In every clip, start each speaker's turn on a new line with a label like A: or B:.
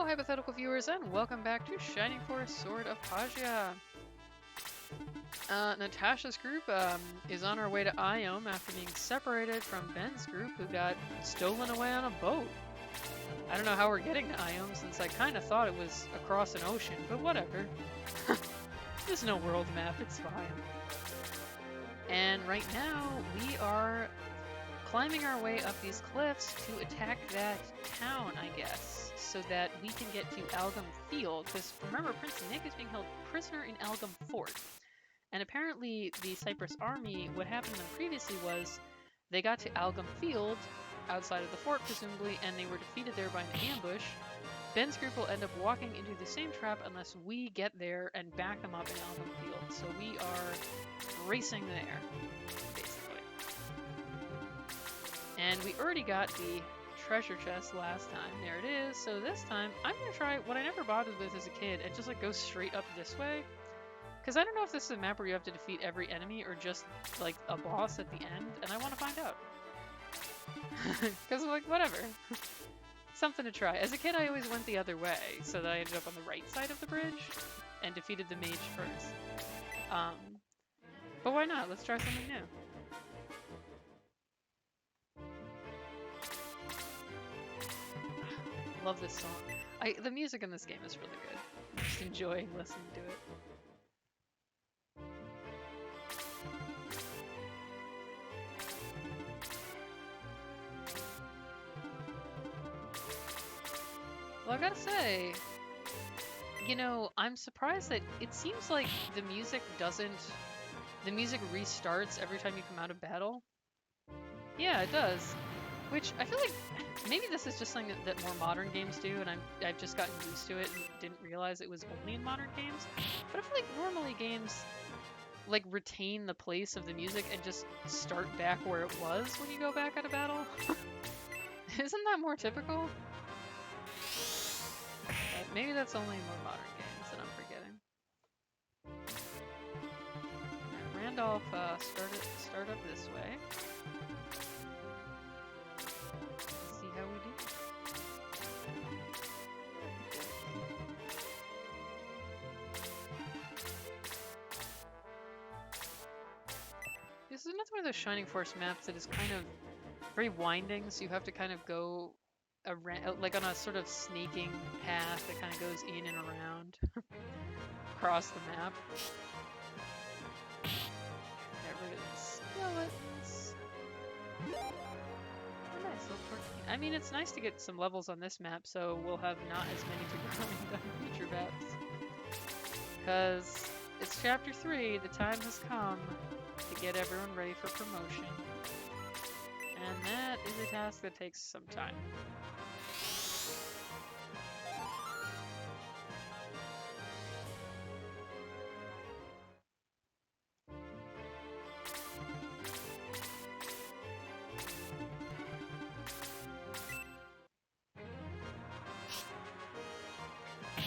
A: hypothetical viewers, and welcome back to Shining Force Sword of Hajya. Natasha's group is on our way to Iom after being separated from Ben's group, who got stolen away on a boat. I don't know how we're getting to Iom, since I kind of thought it was across an ocean, but whatever. There's no world map, it's fine. And right now, we are climbing our way up these cliffs to attack that town, I guess, so that we can get to Algam Field, because remember, Prince Nick is being held prisoner in Algam Fort. And apparently the Cyprus army, what happened to them previously was they got to Algam Field, outside of the fort presumably, and they were defeated there by an ambush. Ben's group will end up walking into the same trap unless we get there and back them up in Algam Field. So we are racing there, basically. And we already got the treasure chest last time. There it is. So this time, I'm going to try what I never bothered with as a kid and just like go straight up this way. Because I don't know if this is a map where you have to defeat every enemy or just like a boss at the end, and I want to find out. Because like, whatever. Something to try. As a kid, I always went the other way, so that I ended up on the right side of the bridge and defeated the mage first. But why not? Let's try something new. Love this song. The music in this game is really good. I'm just enjoying listening to it. Well, I gotta say, you know, I'm surprised that it seems like the music restarts every time you come out of battle. Yeah, it does. Which, I feel like, maybe this is just something that more modern games do, and I've just gotten used to it and didn't realize it was only in modern games. But I feel like normally games, like, retain the place of the music and just start back where it was when you go back out of battle. Isn't that more typical? Maybe that's only in more modern games that I'm forgetting. Right, Randolph, start up this way. See how we do. This is another one of those Shining Force maps that is kind of very winding, so you have to kind of go around, like on a sort of snaking path that kind of goes in and around across the map. Get rid of these skeletons. Oh, nice little tortilla. I mean, it's nice to get some levels on this map, so we'll have not as many to go in future maps. Because it's chapter 3, the time has come to get everyone ready for promotion. And that is a task that takes some time.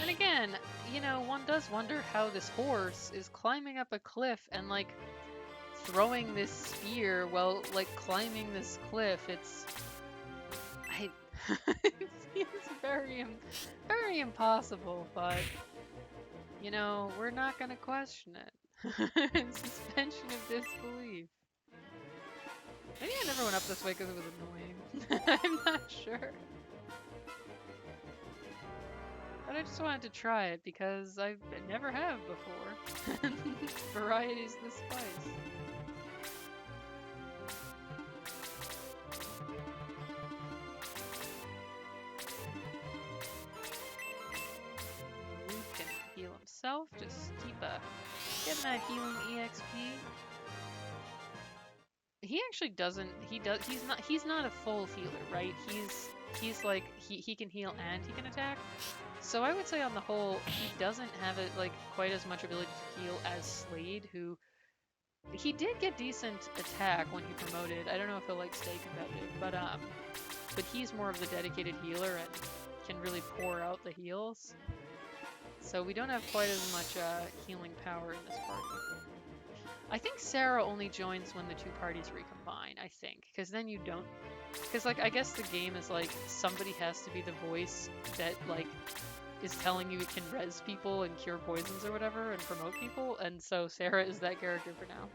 A: And again, you know, one does wonder how this horse is climbing up a cliff and like throwing this spear while like climbing this cliff. It seems very impossible, but you know, we're not gonna question it. Suspension of disbelief. Maybe I never went up this way because it was annoying. I'm not sure. But I just wanted to try it because I never have before. Variety's the spice. Luke can heal himself. Just keep getting that healing EXP. He actually doesn't. He's not a full healer, right? He's like he can heal and he can attack. So I would say on the whole, he doesn't have it like quite as much ability to heal as Slade, who he did get decent attack when he promoted. I don't know if he'll like stay competitive, but he's more of the dedicated healer and can really pour out the heals. So we don't have quite as much healing power in this party. I think Sarah only joins when the two parties recombine, I think, because then you don't Because, like, I guess the game is, like, somebody has to be the voice that, like, is telling you it can res people and cure poisons or whatever and promote people, and so Sarah is that character for now.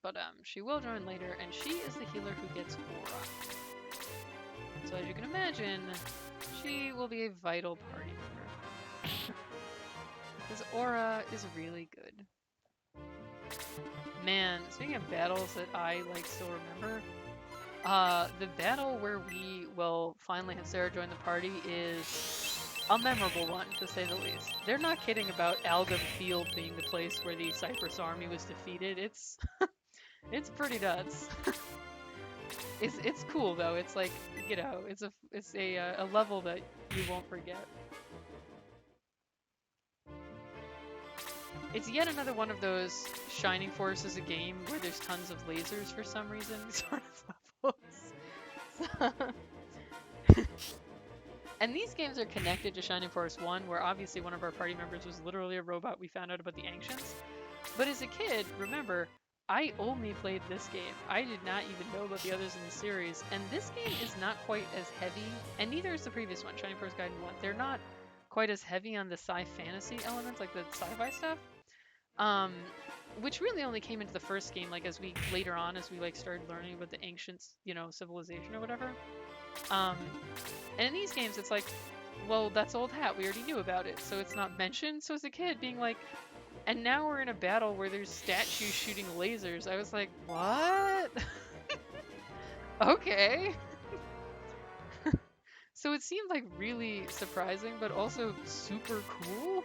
A: But, she will join later, and she is the healer who gets aura. So as you can imagine, she will be a vital party member. Because aura is really good. Man, speaking of battles that I, like, still remember, the battle where we will finally have Sarah join the party is a memorable one, to say the least. They're not kidding about Algam Fort being the place where the Cypress army was defeated. It's it's pretty nuts. It's cool though. It's like, you know, it's a level that you won't forget. It's yet another one of those Shining Force is a game where there's tons of lasers for some reason, sort of levels. And these games are connected to Shining Force 1, where obviously one of our party members was literally a robot we found out about the Ancients. But as a kid, remember, I only played this game. I did not even know about the others in the series, and this game is not quite as heavy, and neither is the previous one, Shining Force Gaiden 1. They're not quite as heavy on the sci-fantasy elements, like the sci-fi stuff. Which really only came into the first game, like as we later on, as we like started learning about the ancient, you know, civilization or whatever. And in these games, it's like, well, that's old hat. We already knew about it, so it's not mentioned. So as a kid, being like, and now we're in a battle where there's statues shooting lasers. I was like, what? Okay. So it seemed like really surprising, but also super cool.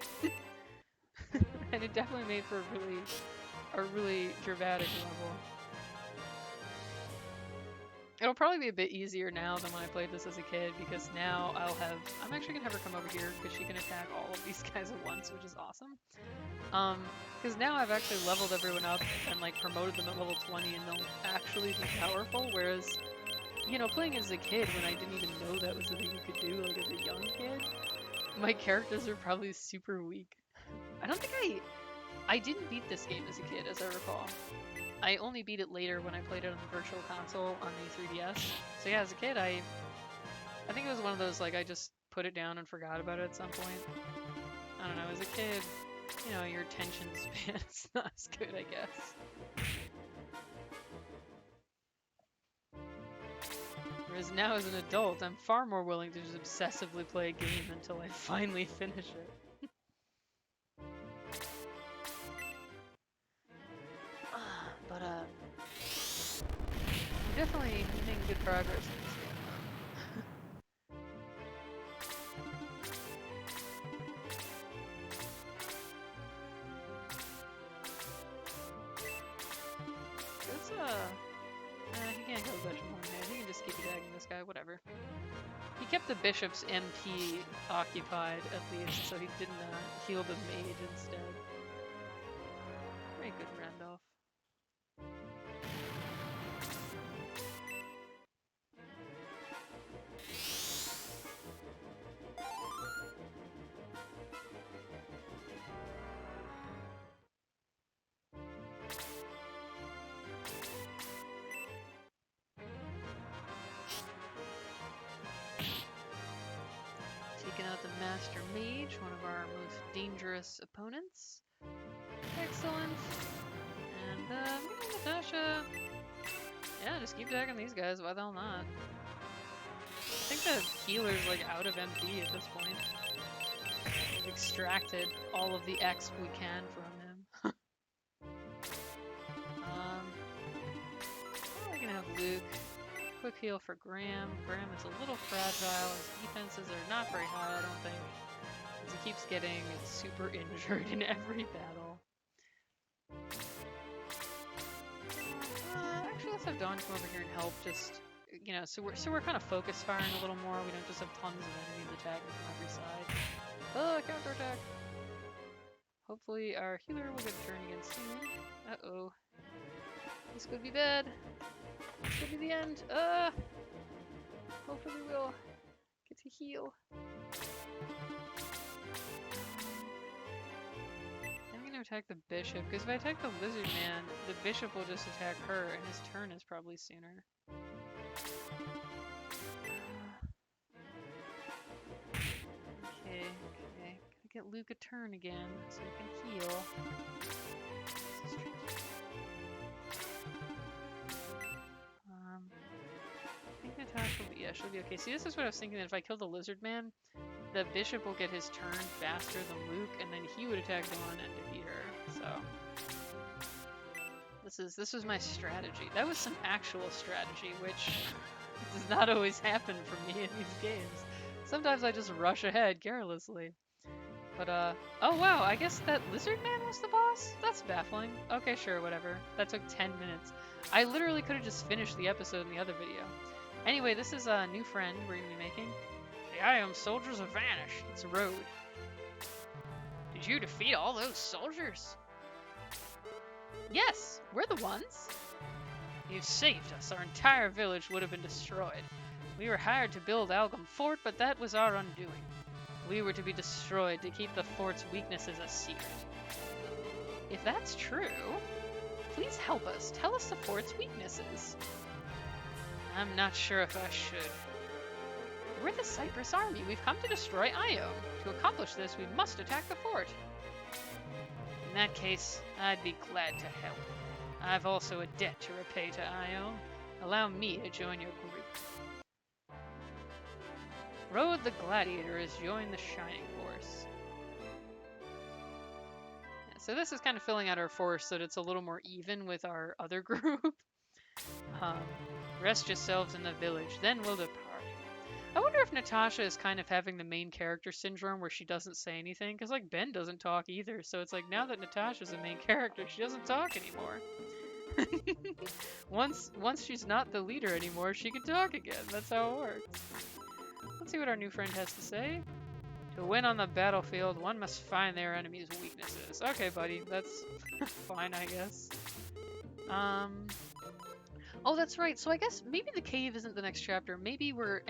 A: And it definitely made for a really dramatic level. It'll probably be a bit easier now than when I played this as a kid, because now I'm actually gonna have her come over here because she can attack all of these guys at once, which is awesome. Because now I've actually leveled everyone up and like promoted them at level 20, and they'll actually be powerful, whereas, you know, playing as a kid when I didn't even know that was the thing you could do, like as a young kid, my characters are probably super weak. I don't think I didn't beat this game as a kid, as I recall. I only beat it later when I played it on the Virtual Console on the 3DS. So yeah, as a kid, I think it was one of those, like, I just put it down and forgot about it at some point. I don't know, as a kid, you know, your attention span is not as good, I guess. Whereas now as an adult, I'm far more willing to just obsessively play a game until I finally finish it. But I'm definitely making good progress in this game. He can't go much more, man. He can just keep attacking this guy, whatever. He kept the bishop's MP occupied, at least, so he didn't heal the mage instead. Very good, Randolph. Taking out the Master Mage, one of our most dangerous opponents. Excellent. And I'm gonna Natasha. Yeah, just keep attacking these guys. Why the hell not? I think the healer's like out of MP at this point. We've extracted all of the X we can from him. I can have Luke. Quick heal for Graham. Graham is a little fragile. His defenses are not very high, I don't think. Because he keeps getting super injured in every battle. Actually, let's have Dawn come over here and help. Just, you know, so we're kind of focus firing a little more. We don't just have tons of enemies attacking from every side. Oh, counterattack! Hopefully our healer will get a turn again soon. Uh-oh. This could be bad. This could be the end. Hopefully we'll get to heal. I'm gonna gonna attack the bishop, because if I attack the lizard man, the bishop will just attack her, and his turn is probably sooner. Okay. Gotta get Luke a turn again, so he can heal. I think Natasha will be, yeah, she'll be okay. See, this is what I was thinking, that if I kill the lizard man, the bishop will get his turn faster than Luke, and then he would attack Dawn and defeat her. So this was my strategy. That was some actual strategy, which does not always happen for me in these games. Sometimes I just rush ahead carelessly. But oh wow, I guess that lizard man was the boss? That's baffling. Okay, sure, whatever. That took 10 minutes. I literally could have just finished the episode in the other video. Anyway, this is a new friend we're gonna be making. The Iom soldiers have vanished. It's Rhode. Did you defeat all those soldiers? Yes, we're the ones. You've saved us. Our entire village would have been destroyed. We were hired to build Algam Fort, but that was our undoing. We were to be destroyed to keep the fort's weaknesses a secret. If that's true, please help us. Tell us the fort's weaknesses. I'm not sure if I should. We're the Cypress Army. We've come to destroy Iom. To accomplish this, we must attack the fort. In that case, I'd be glad to help. I've also a debt to repay to Iom. Allow me to join your group. Rhode the Gladiator has joined the Shining Force. Yeah, so this is kind of filling out our force so that it's a little more even with our other group. Rest yourselves in the village, then we'll depart. I wonder if Natasha is kind of having the main character syndrome where she doesn't say anything, because like Ben doesn't talk either, so it's like now that Natasha's a main character, she doesn't talk anymore. Once she's not the leader anymore, she can talk again. That's how it works. Let's see what our new friend has to say. To win on the battlefield, one must find their enemy's weaknesses. Okay, buddy, that's fine, I guess. Oh, that's right. So I guess maybe the cave isn't the next chapter. Maybe we're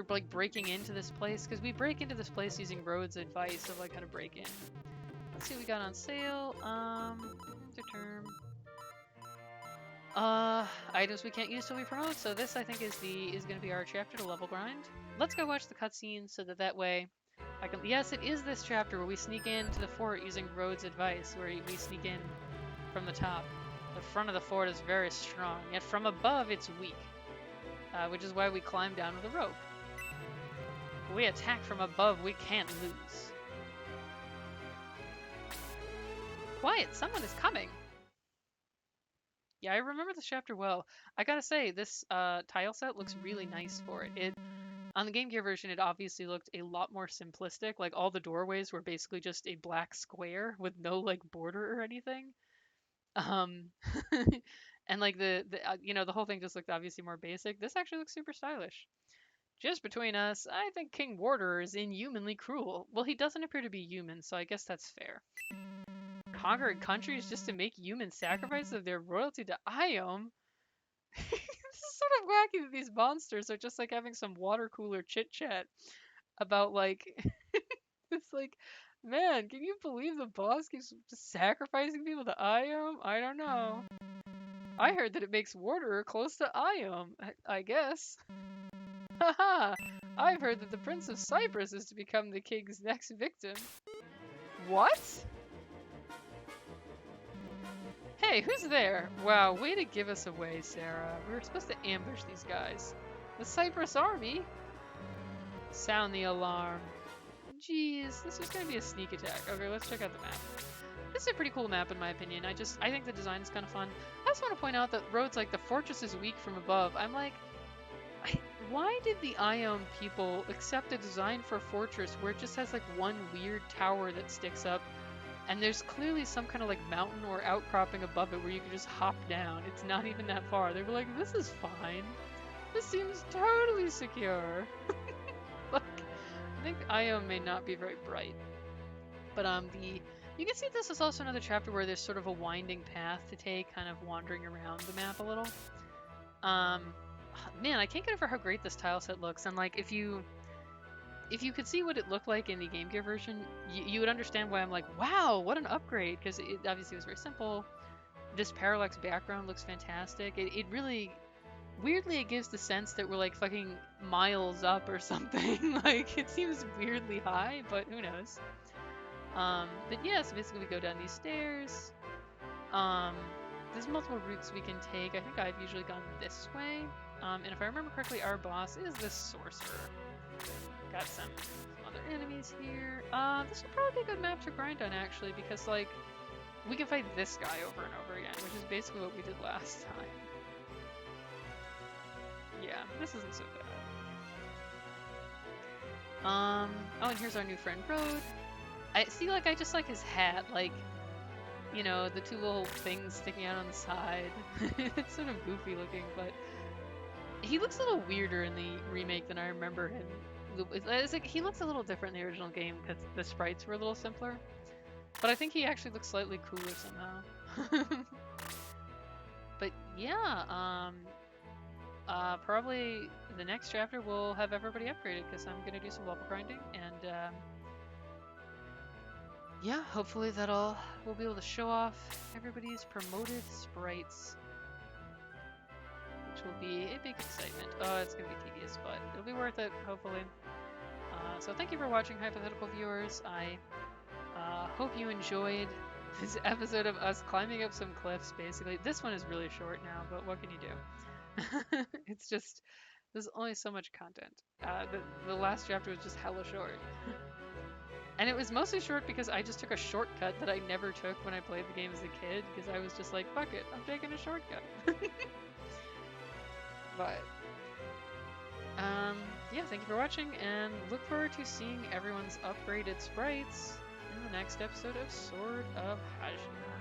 A: like breaking into this place, because we break into this place using Rhode's advice of like how to break in. Let's see what we got on sale. Term. Items we can't use till we promote. So this I think is gonna be our chapter to level grind. Let's go watch the cutscene so that way I can. Yes, it is this chapter where we sneak into the fort using Rhode's advice, where we sneak in from the top. The front of the fort is very strong, yet from above it's weak, which is why we climb down with a rope. If we attack from above, we can't lose. Quiet, someone is coming. Yeah, I remember this chapter well. I gotta say, this tile set looks really nice for it. On the Game Gear version, it obviously looked a lot more simplistic. Like all the doorways were basically just a black square with no like border or anything. And like the whole thing just looked obviously more basic. This actually looks super stylish. Just between us, I think King Warder is inhumanly cruel. Well, he doesn't appear to be human, so I guess that's fair. Conquering countries just to make human sacrifices of their royalty to Iom? This is sort of wacky that these monsters are just like having some water cooler chit chat about like it's like, man, can you believe the boss keeps sacrificing people to Iom? I don't know. I heard that it makes Warder close to Iom, I guess. Haha! I've heard that the Prince of Cyprus is to become the king's next victim. What? Hey, who's there? Wow, way to give us away, Sarah. We were supposed to ambush these guys. The Cyprus army? Sound the alarm. Jeez, this is gonna be a sneak attack. Okay, let's check out the map. This is a pretty cool map in my opinion. I think the design is kind of fun. I also want to point out that Rhode's like, the fortress is weak from above. I'm like, why did the Iom people accept a design for a fortress where it just has like one weird tower that sticks up, and there's clearly some kind of like mountain or outcropping above it where you can just hop down? It's not even that far. They were like, this is fine. This seems totally secure. Like, I think Iom may not be very bright. But you can see this is also another chapter where there's sort of a winding path to take, kind of wandering around the map a little. Man, I can't get over how great this tile set looks. And like, if you if you could see what it looked like in the Game Gear version, you would understand why I'm like, wow, what an upgrade, because it obviously was very simple. This parallax background looks fantastic. It really, weirdly, it gives the sense that we're like fucking miles up or something. Like, it seems weirdly high, but who knows. But yeah, so basically we go down these stairs. Um, there's multiple routes we can take. I think I've usually gone this way. And if I remember correctly, our boss is the sorcerer. Got some other enemies here. This would probably be a good map to grind on, actually, because, like, we can fight this guy over and over again, which is basically what we did last time. Yeah, this isn't so bad. Oh, and here's our new friend, Rhode. I see, like, I just like his hat, like, you know, the two little things sticking out on the side. It's sort of goofy looking, but he looks a little weirder in the remake than I remember him. It's like he looks a little different in the original game because the sprites were a little simpler. But I think he actually looks slightly cooler somehow. But yeah, probably the next chapter we'll have everybody upgraded because I'm gonna do some level grinding, and yeah, hopefully we'll be able to show off everybody's promoted sprites, which will be a big excitement. Oh, it's gonna be tedious, but it'll be worth it, hopefully. So thank you for watching, hypothetical viewers. I hope you enjoyed this episode of us climbing up some cliffs, basically. This one is really short now, but what can you do? It's just, there's only so much content. The last chapter was just hella short. And it was mostly short because I just took a shortcut that I never took when I played the game as a kid, because I was just like, fuck it, I'm taking a shortcut. But, yeah, thank you for watching, and look forward to seeing everyone's upgraded sprites in the next episode of Sword of Hajya.